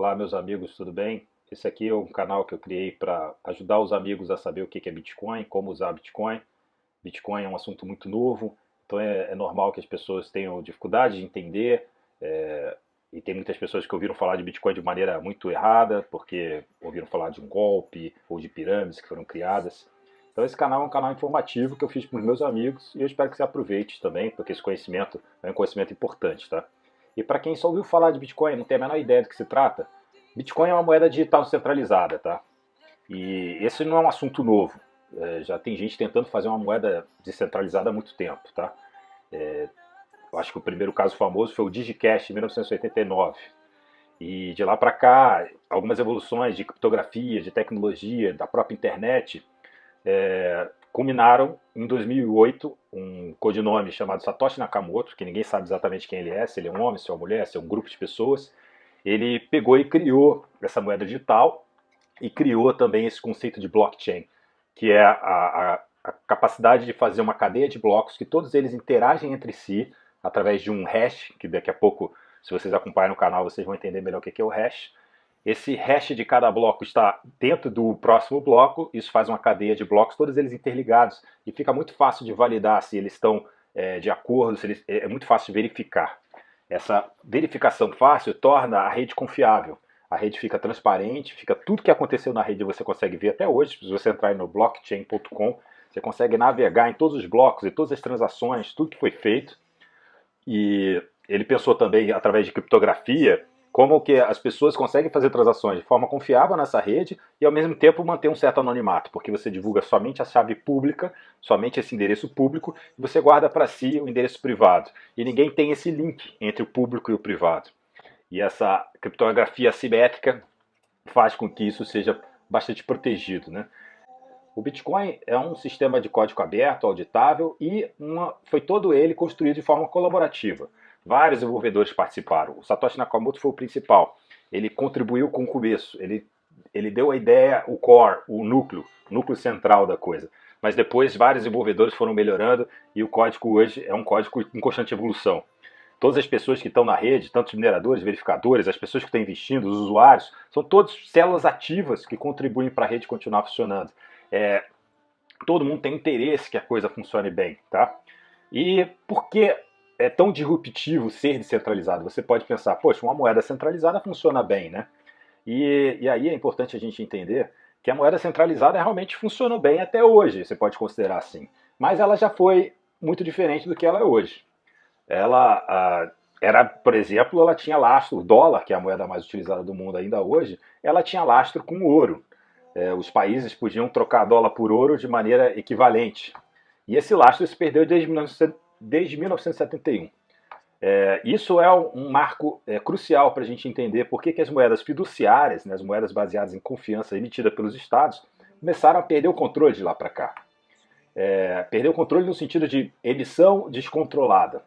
Olá, meus amigos, tudo bem? Esse aqui é um canal que eu criei para ajudar os amigos a saber o que é Bitcoin, como usar Bitcoin. Bitcoin é um assunto muito novo, então é normal que as pessoas tenham dificuldade de entender. E tem muitas pessoas que ouviram falar de Bitcoin de maneira muito errada, porque ouviram falar de um golpe ou de pirâmides que foram criadas. Então esse canal é um canal informativo que eu fiz para os meus amigos e eu espero que você aproveite também, porque esse conhecimento é um conhecimento importante, tá? E para quem só ouviu falar de Bitcoin e não tem a menor ideia do que se trata, Bitcoin é uma moeda digital centralizada, tá? E esse não é um assunto novo. Já tem gente tentando fazer uma moeda descentralizada há muito tempo, tá? Eu acho que o primeiro caso famoso foi o DigiCash, em 1989. E de lá para cá, algumas evoluções de criptografia, de tecnologia, da própria internet, culminaram em 2008 um codinome chamado Satoshi Nakamoto, que ninguém sabe exatamente quem ele é, se ele é um homem, se é uma mulher, se é um grupo de pessoas. Ele pegou e criou essa moeda digital e criou também esse conceito de blockchain, que é a capacidade de fazer uma cadeia de blocos que todos eles interagem entre si através de um hash, que daqui a pouco, se vocês acompanham no canal, vocês vão entender melhor o que é o hash. Esse hash de cada bloco está dentro do próximo bloco, isso faz uma cadeia de blocos, todos eles interligados, e fica muito fácil de validar se eles estão de acordo, é muito fácil de verificar. Essa verificação fácil torna a rede confiável. A rede fica transparente, fica tudo que aconteceu na rede você consegue ver até hoje. Se você entrar no blockchain.com, você consegue navegar em todos os blocos e todas as transações, tudo que foi feito. E ele pensou também, através de criptografia, como que as pessoas conseguem fazer transações de forma confiável nessa rede e ao mesmo tempo manter um certo anonimato, porque você divulga somente a chave pública, somente esse endereço público, e você guarda para si o endereço privado. E ninguém tem esse link entre o público e o privado. E essa criptografia assimétrica faz com que isso seja bastante protegido, né? O Bitcoin é um sistema de código aberto, auditável e foi todo ele construído de forma colaborativa. Vários desenvolvedores participaram. O Satoshi Nakamoto foi o principal. Ele contribuiu com o começo. Ele deu a ideia, o core, o núcleo central da coisa. Mas depois vários desenvolvedores foram melhorando e o código hoje é um código em constante evolução. Todas as pessoas que estão na rede, tanto os mineradores, verificadores, as pessoas que estão investindo, os usuários, são todos células ativas que contribuem para a rede continuar funcionando. Todo mundo tem interesse que a coisa funcione bem, tá? E por que é tão disruptivo ser descentralizado? Você pode pensar, poxa, uma moeda centralizada funciona bem, né? E aí é importante a gente entender que a moeda centralizada realmente funcionou bem até hoje, você pode considerar assim. Mas ela já foi muito diferente do que ela é hoje. Ela era, por exemplo, ela tinha lastro, o dólar, que é a moeda mais utilizada do mundo ainda hoje, ela tinha lastro com ouro. Os países podiam trocar dólar por ouro de maneira equivalente. E esse lastro se perdeu desde 1971. Isso é um marco crucial para a gente entender por que as moedas fiduciárias, né, as moedas baseadas em confiança emitidas pelos estados, começaram a perder o controle de lá para cá. Perder o controle no sentido de emissão descontrolada.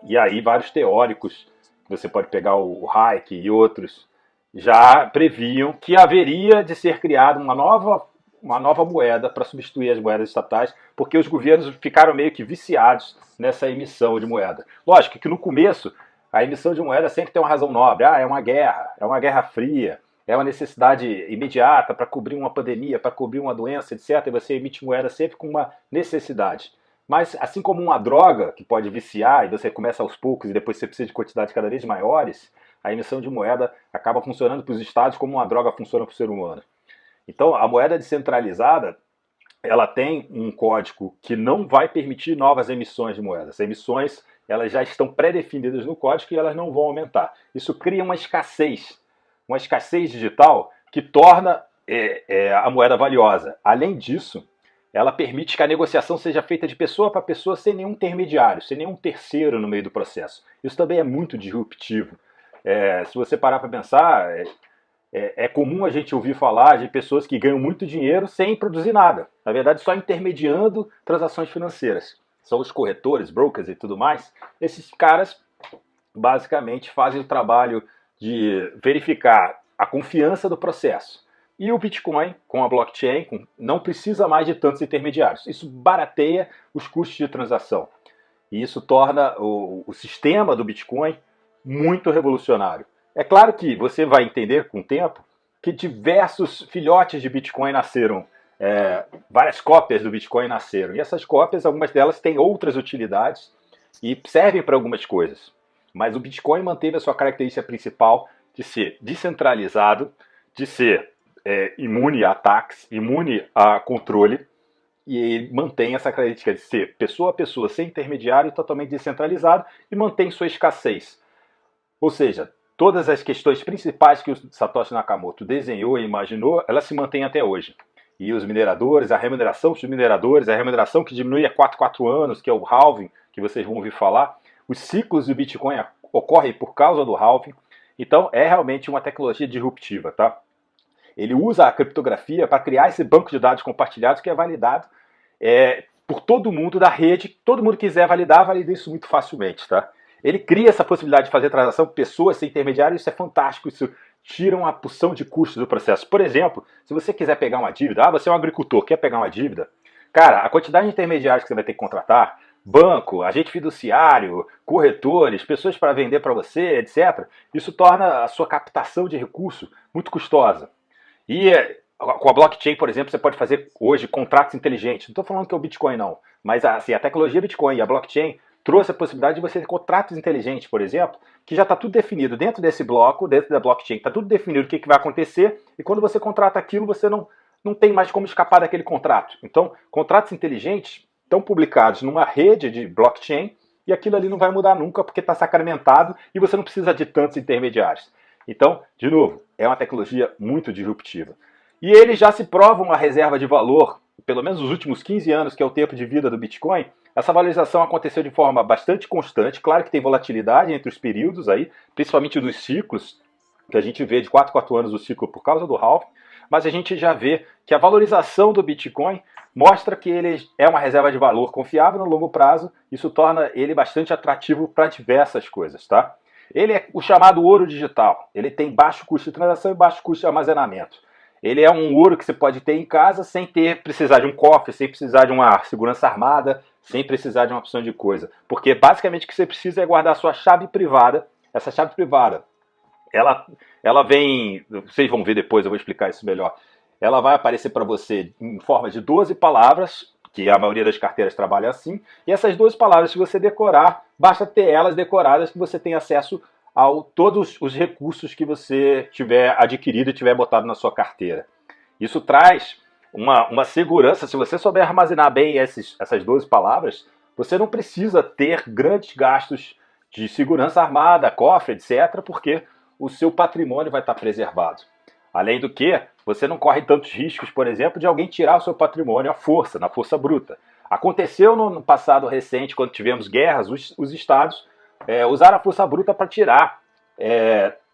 E aí vários teóricos, você pode pegar o Hayek e outros, já previam que haveria de ser criada uma nova moeda para substituir as moedas estatais, porque os governos ficaram meio que viciados nessa emissão de moeda. Lógico que no começo a emissão de moeda sempre tem uma razão nobre. É uma guerra fria, é uma necessidade imediata para cobrir uma pandemia, para cobrir uma doença, etc. E você emite moeda sempre com uma necessidade. Mas assim como uma droga que pode viciar e você começa aos poucos e depois você precisa de quantidades cada vez maiores, a emissão de moeda acaba funcionando para os estados como uma droga funciona para o ser humano. Então, a moeda descentralizada, ela tem um código que não vai permitir novas emissões de moedas. As emissões, elas já estão pré-definidas no código e elas não vão aumentar. Isso cria uma escassez digital que torna a moeda valiosa. Além disso, ela permite que a negociação seja feita de pessoa para pessoa sem nenhum intermediário, sem nenhum terceiro no meio do processo. Isso também é muito disruptivo. Se você parar para pensar, é comum a gente ouvir falar de pessoas que ganham muito dinheiro sem produzir nada. Na verdade, só intermediando transações financeiras. São os corretores, brokers e tudo mais. Esses caras basicamente fazem o trabalho de verificar a confiança do processo. E o Bitcoin, com a blockchain, não precisa mais de tantos intermediários. Isso barateia os custos de transação. E isso torna o sistema do Bitcoin muito revolucionário. É claro que você vai entender com o tempo que diversos filhotes de Bitcoin nasceram, várias cópias do Bitcoin nasceram. E essas cópias, algumas delas têm outras utilidades e servem para algumas coisas. Mas o Bitcoin manteve a sua característica principal de ser descentralizado, de ser imune a ataques, imune a controle, e ele mantém essa característica de ser pessoa a pessoa, sem intermediário, totalmente descentralizado, e mantém sua escassez. Ou seja, todas as questões principais que o Satoshi Nakamoto desenhou e imaginou, elas se mantêm até hoje. E os mineradores, a remuneração dos mineradores, a remuneração que diminui a 4 anos, que é o halving, que vocês vão ouvir falar, os ciclos do Bitcoin ocorrem por causa do halving. Então é realmente uma tecnologia disruptiva, tá? Ele usa a criptografia para criar esse banco de dados compartilhados que é validado por todo mundo da rede. Todo mundo que quiser validar, valida isso muito facilmente, tá? Ele cria essa possibilidade de fazer transação com pessoas sem intermediário, isso é fantástico, isso tira uma porção de custos do processo. Por exemplo, se você quiser pegar uma dívida, você é um agricultor, quer pegar uma dívida, cara, a quantidade de intermediários que você vai ter que contratar, banco, agente fiduciário, corretores, pessoas para vender para você, etc., isso torna a sua captação de recurso muito custosa. E com a blockchain, por exemplo, você pode fazer hoje contratos inteligentes. Não estou falando que é o Bitcoin, não. Mas assim, a tecnologia Bitcoin e a blockchain trouxe a possibilidade de você ter contratos inteligentes, por exemplo, que já está tudo definido dentro desse bloco, dentro da blockchain, está tudo definido o que vai acontecer, e quando você contrata aquilo, você não tem mais como escapar daquele contrato. Então, contratos inteligentes estão publicados numa rede de blockchain, e aquilo ali não vai mudar nunca, porque está sacramentado, e você não precisa de tantos intermediários. Então, de novo, é uma tecnologia muito disruptiva. E ele já se prova uma reserva de valor, pelo menos nos últimos 15 anos, que é o tempo de vida do Bitcoin. Essa valorização aconteceu de forma bastante constante. Claro que tem volatilidade entre os períodos aí, principalmente nos ciclos, que a gente vê de 4 anos o ciclo por causa do halving, mas a gente já vê que a valorização do Bitcoin mostra que ele é uma reserva de valor confiável no longo prazo. Isso torna ele bastante atrativo para diversas coisas, tá? Ele é o chamado ouro digital. Ele tem baixo custo de transação e baixo custo de armazenamento. Ele é um ouro que você pode ter em casa sem precisar de um cofre, sem precisar de uma segurança armada, sem precisar de uma opção de coisa. Porque basicamente o que você precisa é guardar a sua chave privada. Essa chave privada, ela vem, vocês vão ver depois, eu vou explicar isso melhor. Ela vai aparecer para você em forma de 12 palavras, que a maioria das carteiras trabalha assim. E essas 12 palavras, se você decorar, basta ter elas decoradas que você tem acesso a todos os recursos que você tiver adquirido e tiver botado na sua carteira. Isso traz uma segurança. Se você souber armazenar bem essas 12 palavras, você não precisa ter grandes gastos de segurança armada, cofre, etc., porque o seu patrimônio vai estar preservado. Além do que, você não corre tantos riscos, por exemplo, de alguém tirar o seu patrimônio à força, na força bruta. Aconteceu no passado recente, quando tivemos guerras, os estados usaram a força bruta para tirar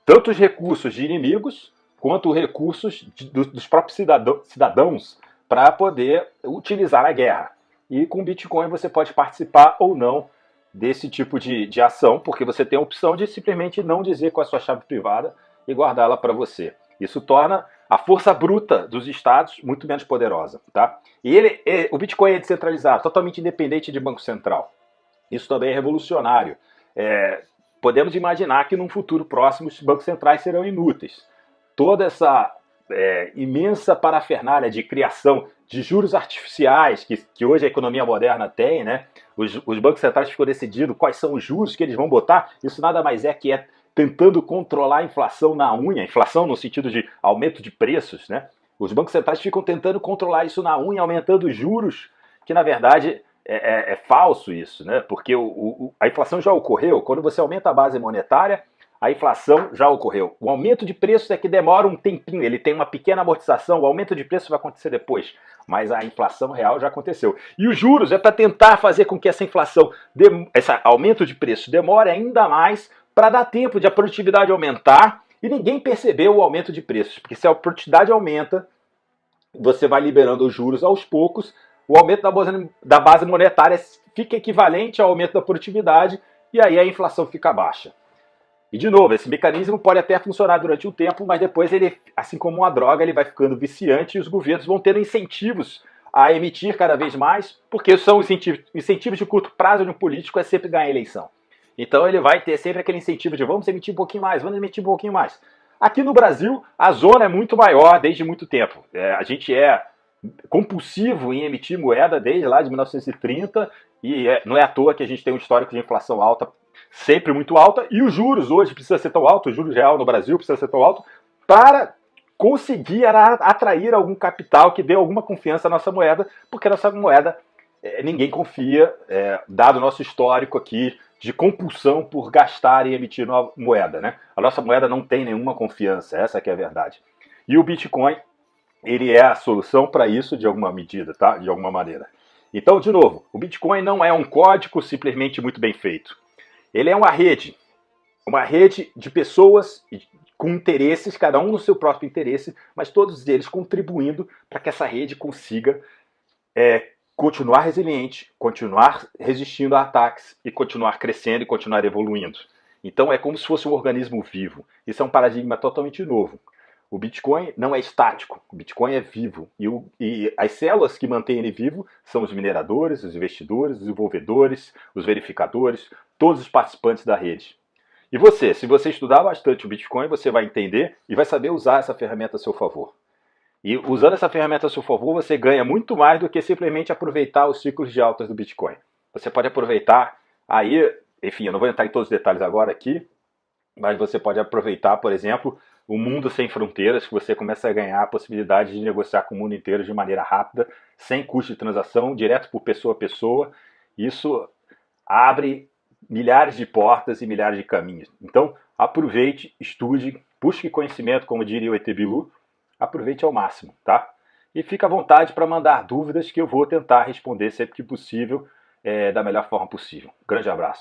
tanto os recursos de inimigos quanto os recursos dos próprios cidadãos para poder utilizar a guerra. E com Bitcoin você pode participar ou não desse tipo de ação, porque você tem a opção de simplesmente não dizer qual é a sua chave privada e guardá-la para você. Isso torna a força bruta dos estados muito menos poderosa, tá? E o Bitcoin é descentralizado, totalmente independente de Banco Central. Isso também é revolucionário. Podemos imaginar que num futuro próximo os bancos centrais serão inúteis. Toda essa imensa parafernália de criação de juros artificiais que hoje a economia moderna tem, né? Os bancos centrais ficam decidindo quais são os juros que eles vão botar. Isso nada mais é que tentando controlar a inflação na unha, inflação no sentido de aumento de preços, né? Os bancos centrais ficam tentando controlar isso na unha, aumentando os juros, que na verdade é falso isso, né? Porque a inflação já ocorreu. Quando você aumenta a base monetária, a inflação já ocorreu. O aumento de preços é que demora um tempinho, ele tem uma pequena amortização, o aumento de preços vai acontecer depois, mas a inflação real já aconteceu. E os juros é para tentar fazer com que essa inflação, esse aumento de preços demore ainda mais para dar tempo de a produtividade aumentar e ninguém percebeu o aumento de preços, porque se a produtividade aumenta, você vai liberando os juros aos poucos, o aumento da base monetária fica equivalente ao aumento da produtividade e aí a inflação fica baixa. E de novo, esse mecanismo pode até funcionar durante um tempo, mas depois ele, assim como uma droga, ele vai ficando viciante e os governos vão tendo incentivos a emitir cada vez mais, porque são incentivos de curto prazo de um político é sempre ganhar a eleição. Então ele vai ter sempre aquele incentivo de vamos emitir um pouquinho mais, vamos emitir um pouquinho mais. Aqui no Brasil, a zona é muito maior desde muito tempo. A gente é compulsivo em emitir moeda desde lá de 1930 e não é à toa que a gente tem um histórico de inflação alta, sempre muito alta, e os juros hoje precisa ser tão alto, o juros real no Brasil precisa ser tão alto para conseguir atrair algum capital que dê alguma confiança à nossa moeda, porque a nossa moeda ninguém confia, dado o nosso histórico aqui de compulsão por gastar e emitir nova moeda, né? A nossa moeda não tem nenhuma confiança, essa que é a verdade. E o Bitcoin, ele é a solução para isso de alguma medida, tá? De alguma maneira. Então, de novo, o Bitcoin não é um código simplesmente muito bem feito. Ele é uma rede de pessoas com interesses, cada um no seu próprio interesse, mas todos eles contribuindo para que essa rede consiga continuar resiliente, continuar resistindo a ataques e continuar crescendo e continuar evoluindo. Então é como se fosse um organismo vivo. Isso é um paradigma totalmente novo. O Bitcoin não é estático, o Bitcoin é vivo. E as células que mantêm ele vivo são os mineradores, os investidores, os desenvolvedores, os verificadores, todos os participantes da rede. E você, se você estudar bastante o Bitcoin, você vai entender e vai saber usar essa ferramenta a seu favor. E usando essa ferramenta a seu favor, você ganha muito mais do que simplesmente aproveitar os ciclos de altas do Bitcoin. Você pode aproveitar aí, enfim, eu não vou entrar em todos os detalhes agora aqui, mas você pode aproveitar, por exemplo, o mundo sem fronteiras, que você começa a ganhar a possibilidade de negociar com o mundo inteiro de maneira rápida, sem custo de transação, direto por pessoa a pessoa. Isso abre milhares de portas e milhares de caminhos. Então, aproveite, estude, busque conhecimento, como diria o ET Bilu, aproveite ao máximo, tá? E fica à vontade para mandar dúvidas que eu vou tentar responder sempre que possível, da melhor forma possível. Grande abraço.